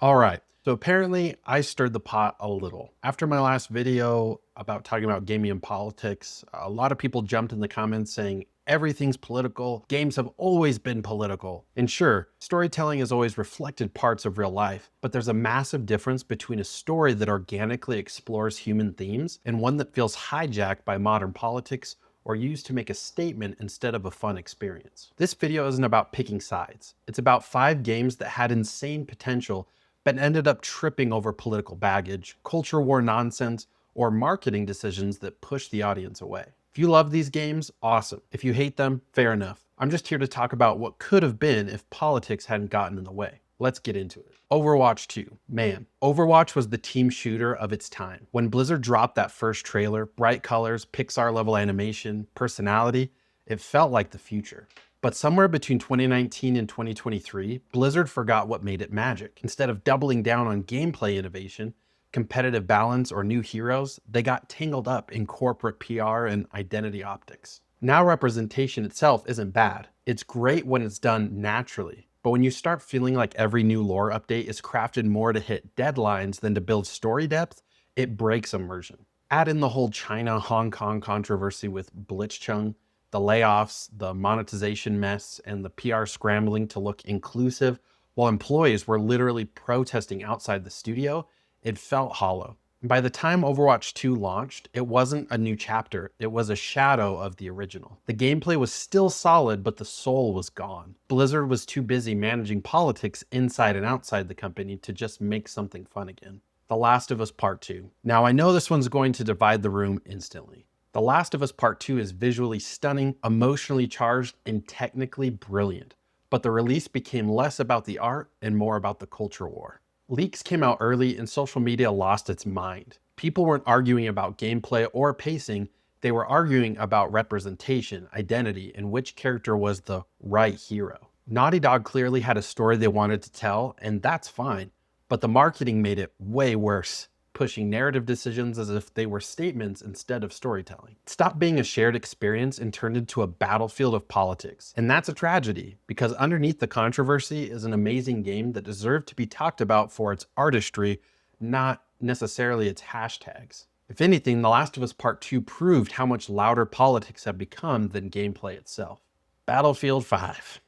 All right, so apparently I stirred the pot a little. After my last video about talking about gaming and politics, a lot of people jumped in the comments saying everything's political, games have always been political. And sure, storytelling has always reflected parts of real life, but there's a massive difference between a story that organically explores human themes and one that feels hijacked by modern politics or used to make a statement instead of a fun experience. This video isn't about picking sides. It's about 5 games that had insane potential but ended up tripping over political baggage, culture war nonsense, or marketing decisions that push the audience away. If you love these games, awesome. If you hate them, fair enough. I'm just here to talk about what could have been if politics hadn't gotten in the way. Let's get into it. Overwatch 2. Man, Overwatch was the team shooter of its time. When Blizzard dropped that first trailer, bright colors, Pixar-level animation, personality, it felt like the future. But somewhere between 2019 and 2023, Blizzard forgot what made it magic. Instead of doubling down on gameplay innovation, competitive balance, or new heroes, they got tangled up in corporate PR and identity optics. Now representation itself isn't bad. It's great when it's done naturally. But when you start feeling like every new lore update is crafted more to hit deadlines than to build story depth, it breaks immersion. Add in the whole China-Hong Kong controversy with Blitzchung, the layoffs, the monetization mess, and the PR scrambling to look inclusive while employees were literally protesting outside the studio, it felt hollow. By the time Overwatch 2 launched, it wasn't a new chapter, it was a shadow of the original. The gameplay was still solid, but the soul was gone. Blizzard was too busy managing politics inside and outside the company to just make something fun again. The Last of Us Part 2. Now I know this one's going to divide the room instantly. The Last of Us Part 2 is visually stunning, emotionally charged, and technically brilliant. But the release became less about the art and more about the culture war. Leaks came out early and social media lost its mind. People weren't arguing about gameplay or pacing, they were arguing about representation, identity, and which character was the right hero. Naughty Dog clearly had a story they wanted to tell, and that's fine, but the marketing made it way worse, pushing narrative decisions as if they were statements instead of storytelling. It stopped being a shared experience and turned into a battlefield of politics. And that's a tragedy, because underneath the controversy is an amazing game that deserved to be talked about for its artistry, not necessarily its hashtags. If anything, The Last of Us Part 2 proved how much louder politics have become than gameplay itself. Battlefield 5.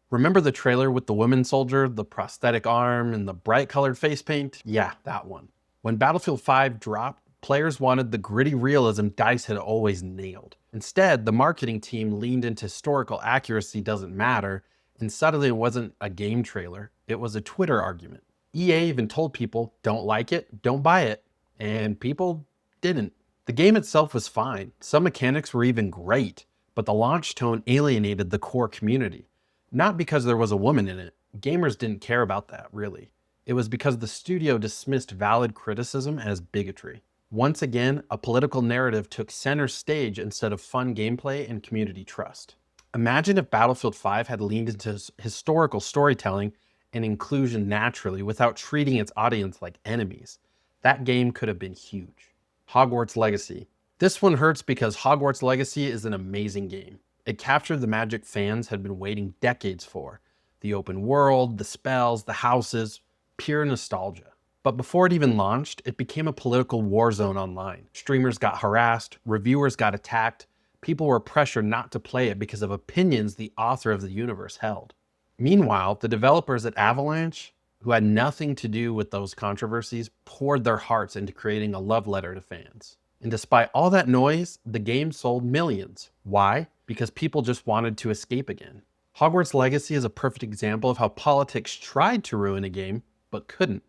Remember the trailer with the woman soldier, the prosthetic arm, and the bright colored face paint? Yeah, that one. When Battlefield 5 dropped, players wanted the gritty realism DICE had always nailed. Instead, the marketing team leaned into historical accuracy doesn't matter, and suddenly it wasn't a game trailer, it was a Twitter argument. EA even told people, don't like it, don't buy it, and people didn't. The game itself was fine, some mechanics were even great, but the launch tone alienated the core community. Not because there was a woman in it, gamers didn't care about that, really. It was because the studio dismissed valid criticism as bigotry. Once again, a political narrative took center stage instead of fun gameplay and community trust. Imagine if Battlefield 5 had leaned into historical storytelling and inclusion naturally without treating its audience like enemies. That game could have been huge. Hogwarts Legacy. This one hurts because Hogwarts Legacy is an amazing game. It captured the magic fans had been waiting decades for. The open world, the spells, the houses, pure nostalgia. But before it even launched, it became a political war zone online. Streamers got harassed, reviewers got attacked, people were pressured not to play it because of opinions the author of the universe held. Meanwhile, the developers at Avalanche, who had nothing to do with those controversies, poured their hearts into creating a love letter to fans. And despite all that noise, the game sold millions. Why? Because people just wanted to escape again. Hogwarts Legacy is a perfect example of how politics tried to ruin a game, but couldn't.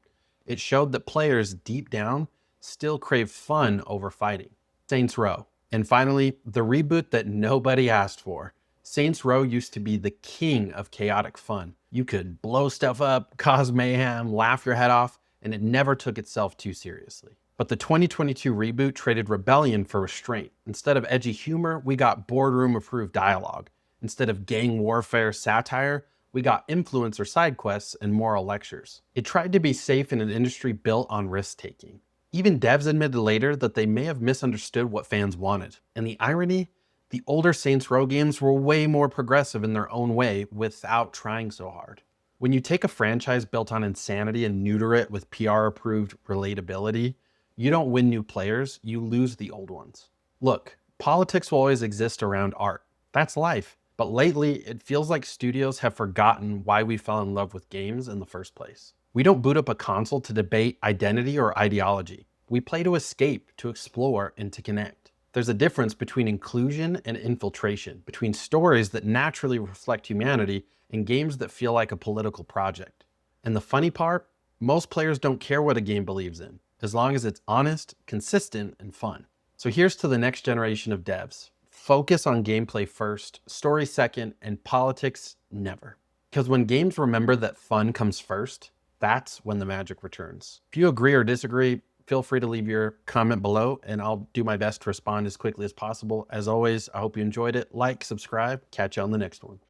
It showed that players deep down still crave fun over fighting. Saints Row. And finally, the reboot that nobody asked for. Saints Row used to be the king of chaotic fun. You could blow stuff up, cause mayhem, laugh your head off, and it never took itself too seriously. But the 2022 reboot traded rebellion for restraint. Instead of edgy humor, we got boardroom-approved dialogue. Instead of gang warfare satire, we got influencer side quests and moral lectures. It tried to be safe in an industry built on risk-taking. Even devs admitted later that they may have misunderstood what fans wanted. And the irony? The older Saints Row games were way more progressive in their own way without trying so hard. When you take a franchise built on insanity and neuter it with PR-approved relatability, you don't win new players, you lose the old ones. Look, politics will always exist around art. That's life. But lately, it feels like studios have forgotten why we fell in love with games in the first place. We don't boot up a console to debate identity or ideology. We play to escape, to explore, and to connect. There's a difference between inclusion and infiltration, between stories that naturally reflect humanity and games that feel like a political project. And the funny part, most players don't care what a game believes in, as long as it's honest, consistent, and fun. So here's to the next generation of devs. Focus on gameplay first, story second, and politics never. Because when games remember that fun comes first, that's when the magic returns. If you agree or disagree, feel free to leave your comment below and I'll do my best to respond as quickly as possible. As always, I hope you enjoyed it. Like, subscribe, catch you on the next one.